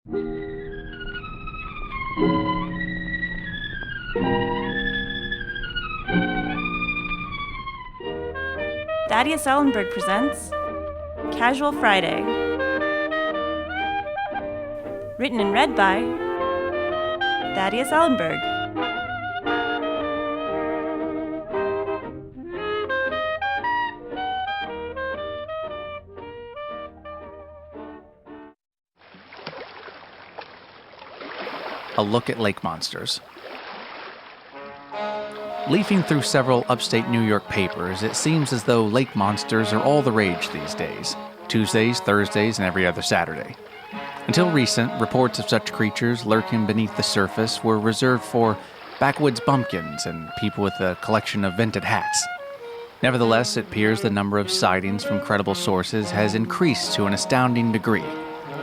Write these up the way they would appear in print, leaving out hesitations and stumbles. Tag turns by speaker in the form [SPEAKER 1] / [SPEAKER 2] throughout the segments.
[SPEAKER 1] Thaddeus Ellenberg presents Casual Friday. Written and read by Thaddeus Ellenberg.
[SPEAKER 2] A look at lake monsters. Leafing through several upstate New York papers, it seems as though lake monsters are all the rage these days. Tuesdays, Thursdays, and every other Saturday. Until recent, reports of such creatures lurking beneath the surface were reserved for backwoods bumpkins and people with a collection of vented hats. Nevertheless, it appears the number of sightings from credible sources has increased to an astounding degree.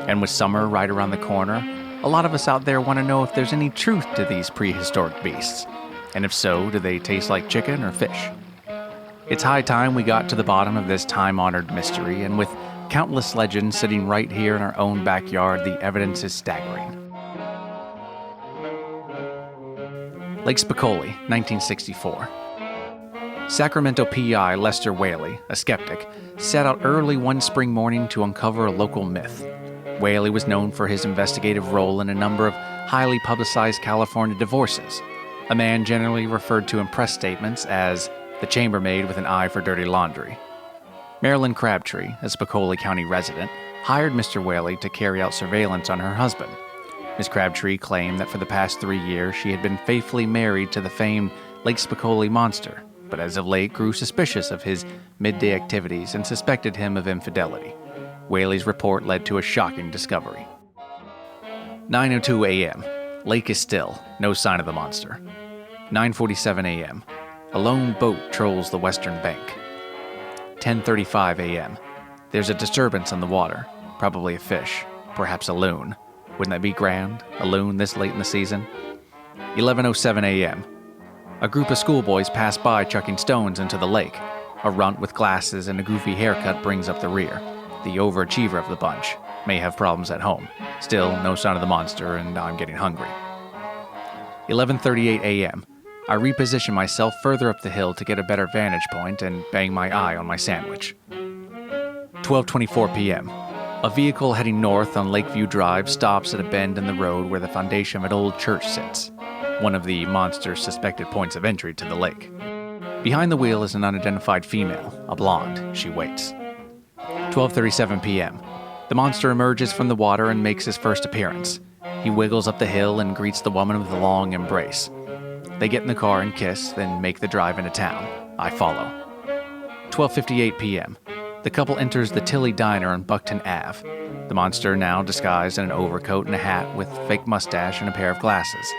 [SPEAKER 2] And with summer right around the corner, a lot of us out there want to know if there's any truth to these prehistoric beasts. And if so, do they taste like chicken or fish? It's high time we got to the bottom of this time-honored mystery, and with countless legends sitting right here in our own backyard, the evidence is staggering. Lake Spicoli, 1964. Sacramento PI Lester Whaley, a skeptic, set out early one spring morning to uncover a local myth. Whaley was known for his investigative role in a number of highly publicized California divorces. A man generally referred to in press statements as the chambermaid with an eye for dirty laundry. Marilyn Crabtree, a Spicoli County resident, hired Mr. Whaley to carry out surveillance on her husband. Ms. Crabtree claimed that for the past 3 years she had been faithfully married to the famed Lake Spicoli monster, but as of late grew suspicious of his midday activities and suspected him of infidelity. Whaley's report led to a shocking discovery. 9:02 a.m. Lake is still, no sign of the monster. 9:47 a.m. A lone boat trolls the western bank. 10:35 a.m. There's a disturbance in the water, probably a fish, perhaps a loon. Wouldn't that be grand, a loon this late in the season? 11:07 a.m. A group of schoolboys pass by chucking stones into the lake. A runt with glasses and a goofy haircut brings up the rear. The overachiever of the bunch may have problems at home. Still, no sign of the monster, and I'm getting hungry. 11:38 a.m. I reposition myself further up the hill to get a better vantage point and bang my eye on my sandwich. 12:24 p.m. A vehicle heading north on Lakeview Drive stops at a bend in the road where the foundation of an old church sits, one of the monster's suspected points of entry to the lake. Behind the wheel is an unidentified female, a blonde. She waits. 12:37 p.m. The monster emerges from the water and makes his first appearance. He wiggles up the hill and greets the woman with a long embrace. They get in the car and kiss, then make the drive into town. I follow. 12:58 p.m. The couple enters the Tilly Diner on Buckton Ave. The monster now disguised in an overcoat and a hat with fake mustache and a pair of glasses.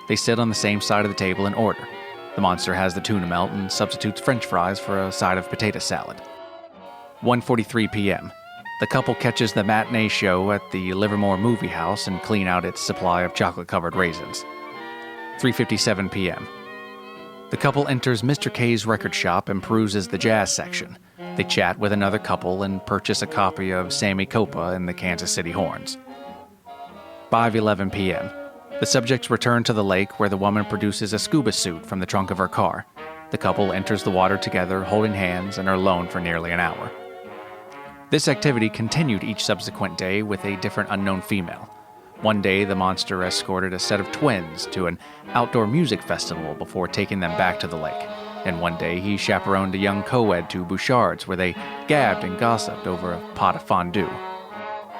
[SPEAKER 2] They sit on the same side of the table and order. The monster has the tuna melt and substitutes French fries for a side of potato salad. 1:43 p.m. The couple catches the matinee show at the Livermore Movie House and clean out its supply of chocolate-covered raisins. 3:57 p.m. The couple enters Mr. K's record shop and peruses the jazz section. They chat with another couple and purchase a copy of Sammy Copa and the Kansas City Horns. 5:11 p.m. The subjects return to the lake where the woman produces a scuba suit from the trunk of her car. The couple enters the water together, holding hands, and are alone for nearly an hour. This activity continued each subsequent day with a different unknown female. One day, the monster escorted a set of twins to an outdoor music festival before taking them back to the lake. And one day, he chaperoned a young co-ed to Bouchard's where they gabbed and gossiped over a pot of fondue.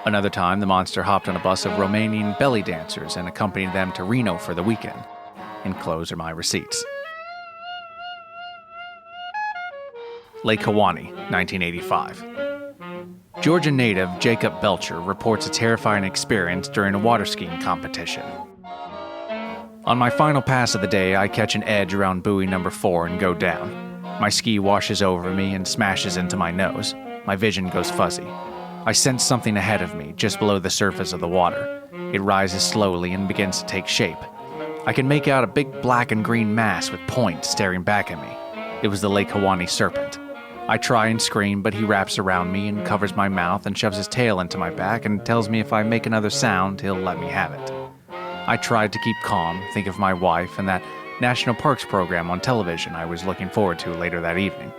[SPEAKER 2] Another time, the monster hopped on a bus of Romanian belly dancers and accompanied them to Reno for the weekend. Enclosed are my receipts. Lake Kewaunee, 1985. Georgia native Jacob Belcher reports a terrifying experience during a water skiing competition. On my final pass of the day, I catch an edge around buoy number 4 and go down. My ski washes over me and smashes into my nose. My vision goes fuzzy. I sense something ahead of me, just below the surface of the water. It rises slowly and begins to take shape. I can make out a big black and green mass with points staring back at me. It was the Lake Kewaunee serpent. I try and scream, but he wraps around me and covers my mouth and shoves his tail into my back and tells me if I make another sound, he'll let me have it. I tried to keep calm, think of my wife and that National Parks program on television I was looking forward to later that evening.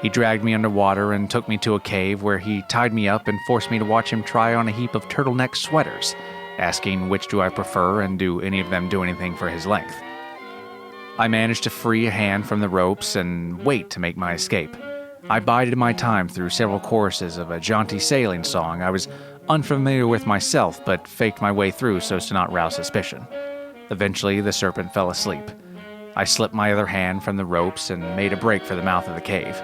[SPEAKER 2] He dragged me underwater and took me to a cave where he tied me up and forced me to watch him try on a heap of turtleneck sweaters, asking which do I prefer and do any of them do anything for his length. I managed to free a hand from the ropes and wait to make my escape. I bided my time through several choruses of a jaunty sailing song I was unfamiliar with myself, but faked my way through so as to not rouse suspicion. Eventually, the serpent fell asleep. I slipped my other hand from the ropes and made a break for the mouth of the cave.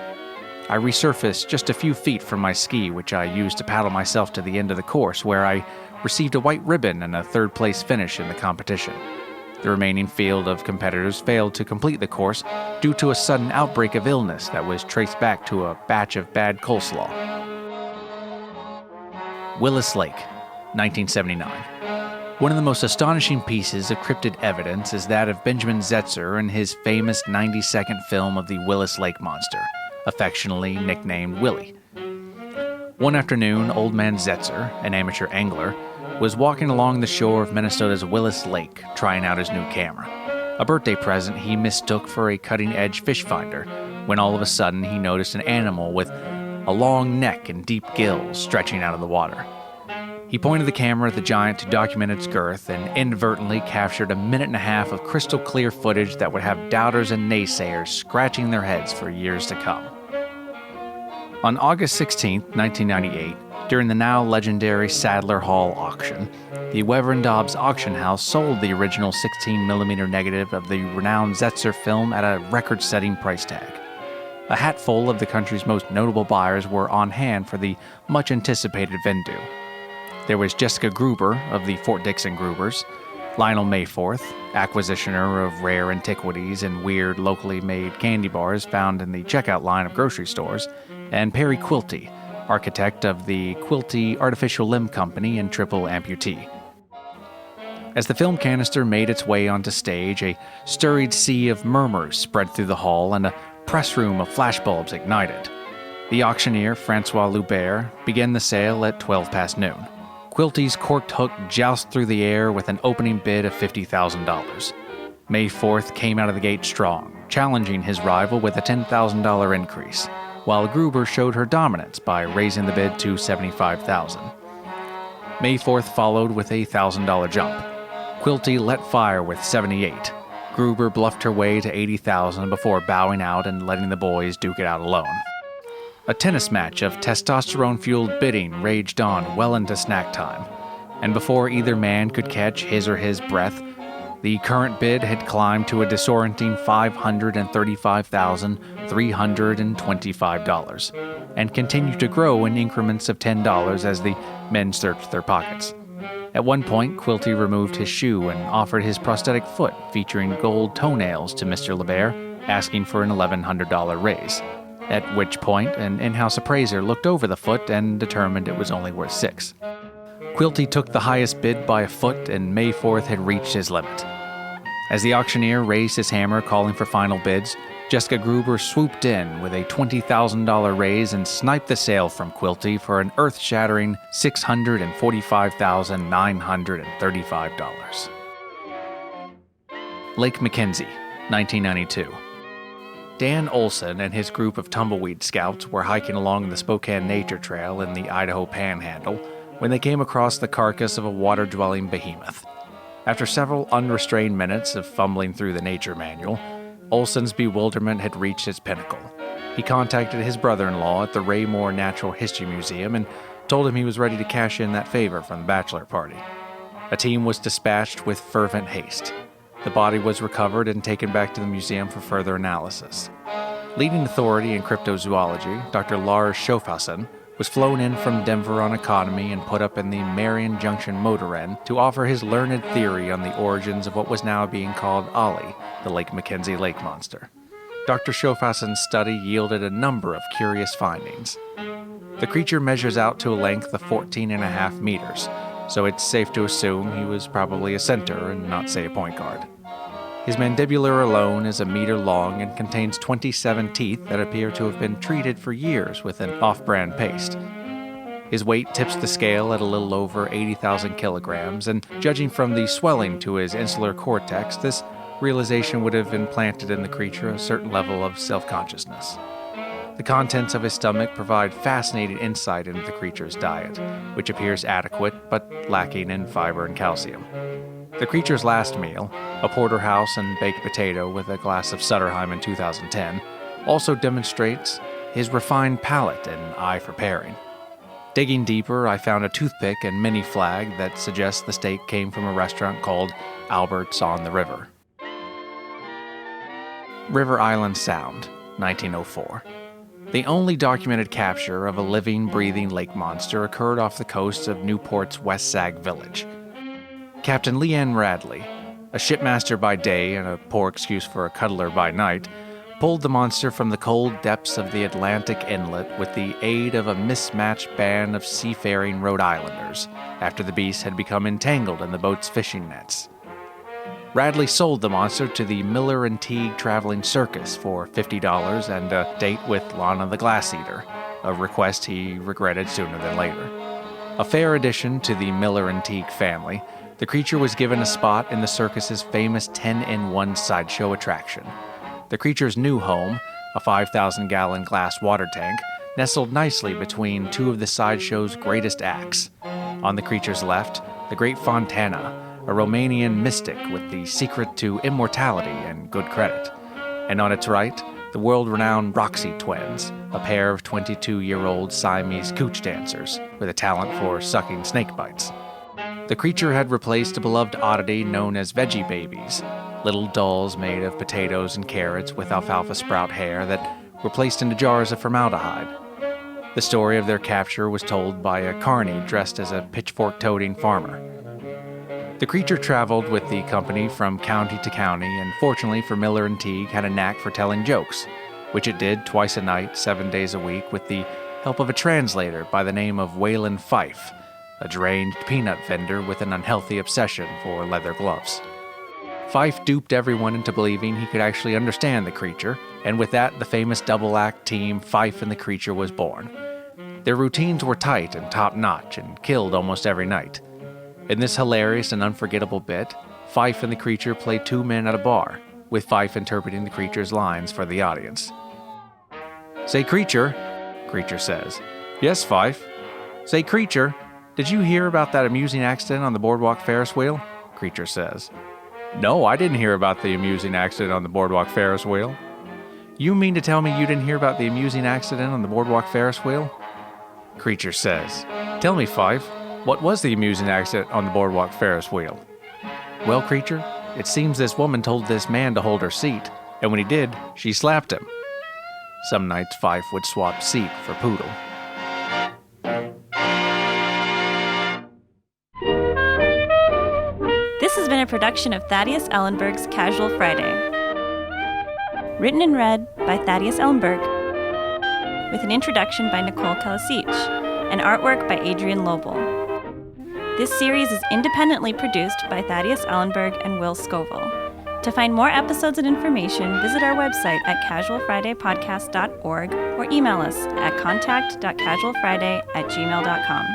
[SPEAKER 2] I resurfaced just a few feet from my ski, which I used to paddle myself to the end of the course, where I received a white ribbon and a third-place finish in the competition. The remaining field of competitors failed to complete the course due to a sudden outbreak of illness that was traced back to a batch of bad coleslaw. Willis Lake, 1979. One of the most astonishing pieces of cryptid evidence is that of Benjamin Setzer and his famous 90-second film of the Willis Lake Monster, affectionately nicknamed Willie. One afternoon, Old Man Setzer, an amateur angler, was walking along the shore of Minnesota's Willis Lake, trying out his new camera. A birthday present he mistook for a cutting-edge fish finder, when all of a sudden he noticed an animal with a long neck and deep gills stretching out of the water. He pointed the camera at the giant to document its girth and inadvertently captured a minute and a half of crystal clear footage that would have doubters and naysayers scratching their heads for years to come. On August 16, 1998, during the now legendary Sadler Hall auction, the Wever & Dobbs auction house sold the original 16mm negative of the renowned Setzer film at a record-setting price tag. A hatful of the country's most notable buyers were on hand for the much-anticipated vendue. There was Jessica Gruber of the Fort Dixon Grubers, Lionel Mayforth, acquisitioner of rare antiquities and weird locally made candy bars found in the checkout line of grocery stores, and Perry Quilty, architect of the Quilty Artificial Limb Company and Triple Amputee. As the film canister made its way onto stage, a stirred sea of murmurs spread through the hall and a press room of flashbulbs ignited. The auctioneer, Francois Loubert, began the sale at 12 past noon. Quilty's corked hook jousted through the air with an opening bid of $50,000. Mayforth came out of the gate strong, challenging his rival with a $10,000 increase, while Gruber showed her dominance by raising the bid to $75,000. Mayforth followed with a $1,000 jump. Quilty let fire with $78,000. Gruber bluffed her way to $80,000 before bowing out and letting the boys duke it out alone. A tennis match of testosterone-fueled bidding raged on well into snack time, and before either man could catch his or his breath, the current bid had climbed to a disorienting $535,325, and continued to grow in increments of $10 as the men searched their pockets. At one point, Quilty removed his shoe and offered his prosthetic foot featuring gold toenails to Mr. Lebert, asking for an $1,100 raise. At which point, an in-house appraiser looked over the foot and determined it was only worth $6,000. Quilty took the highest bid by a foot, and Mayforth had reached his limit. As the auctioneer raised his hammer calling for final bids, Jessica Gruber swooped in with a $20,000 raise and sniped the sale from Quilty for an earth-shattering $645,935. Lake McKenzie, 1992. Dan Olson and his group of tumbleweed scouts were hiking along the Spokane Nature Trail in the Idaho Panhandle when they came across the carcass of a water-dwelling behemoth. After several unrestrained minutes of fumbling through the nature manual, Olson's bewilderment had reached its pinnacle. He contacted his brother-in-law at the Raymore Natural History Museum and told him he was ready to cash in that favor from the bachelor party. A team was dispatched with fervent haste. The body was recovered and taken back to the museum for further analysis. Leading authority in cryptozoology, Dr. Lars Schofhausen, was flown in from Denver on economy and put up in the Marion Junction Motor Inn to offer his learned theory on the origins of what was now being called Ollie, the Lake McKenzie lake monster. Dr. Schofhausen's study yielded a number of curious findings. The creature measures out to a length of 14.5 meters, so it's safe to assume he was probably a center and not, say, a point guard. His mandibular alone is a meter long and contains 27 teeth that appear to have been treated for years with an off-brand paste. His weight tips the scale at a little over 80,000 kilograms, and judging from the swelling to his insular cortex, this realization would have implanted in the creature a certain level of self-consciousness. The contents of his stomach provide fascinating insight into the creature's diet, which appears adequate but lacking in fiber and calcium. The creature's last meal, a porterhouse and baked potato with a glass of Sutterheim in 2010, also demonstrates his refined palate and eye for pairing. Digging deeper, I found a toothpick and mini flag that suggests the steak came from a restaurant called Albert's on the River. River Island Sound, 1904. The only documented capture of a living, breathing lake monster occurred off the coast of Newport's West Sag Village. Captain Leanne Radley, a shipmaster by day and a poor excuse for a cuddler by night, pulled the monster from the cold depths of the Atlantic Inlet with the aid of a mismatched band of seafaring Rhode Islanders after the beast had become entangled in the boat's fishing nets. Radley sold the monster to the Miller and Teague Traveling Circus for $50 and a date with Lana the Glass Eater, a request he regretted sooner than later. A fair addition to the Miller and Teague family, the creature was given a spot in the circus's famous 10-in-1 sideshow attraction. The creature's new home, a 5,000-gallon glass water tank, nestled nicely between two of the sideshow's greatest acts. On the creature's left, the Great Fontana, a Romanian mystic with the secret to immortality and good credit. And on its right, the world-renowned Roxy Twins, a pair of 22-year-old Siamese cooch dancers with a talent for sucking snake bites. The creature had replaced a beloved oddity known as Veggie Babies, little dolls made of potatoes and carrots with alfalfa sprout hair that were placed into jars of formaldehyde. The story of their capture was told by a carny dressed as a pitchfork-toting farmer. The creature traveled with the company from county to county, and fortunately for Miller and Teague, had a knack for telling jokes, which it did twice a night, 7 days a week, with the help of a translator by the name of Waylon Fife, a deranged peanut vendor with an unhealthy obsession for leather gloves. Fife duped everyone into believing he could actually understand the creature, and with that, the famous double-act team Fife and the Creature was born. Their routines were tight and top-notch, and killed almost every night. In this hilarious and unforgettable bit, Fife and the Creature play two men at a bar, with Fife interpreting the creature's lines for the audience. "Say, Creature," Creature says. "Yes, Fife." "Say, Creature, did you hear about that amusing accident on the Boardwalk Ferris wheel?" Creature says. "No, I didn't hear about the amusing accident on the Boardwalk Ferris wheel." "You mean to tell me you didn't hear about the amusing accident on the Boardwalk Ferris wheel?" Creature says. "Tell me, Fife, what was the amusing accident on the Boardwalk Ferris wheel?" "Well, Creature, it seems this woman told this man to hold her seat, and when he did, she slapped him." Some nights Fife would swap seat for Poodle.
[SPEAKER 1] This has been a production of Thaddeus Ellenberg's Casual Friday. Written and read by Thaddeus Ellenberg, with an introduction by Nicole Kalasich, and artwork by Adrian Lobel. This series is independently produced by Thaddeus Ellenberg and Will Scoville. To find more episodes and information, visit our website at casualfridaypodcast.org or email us at contact.casualfriday@gmail.com.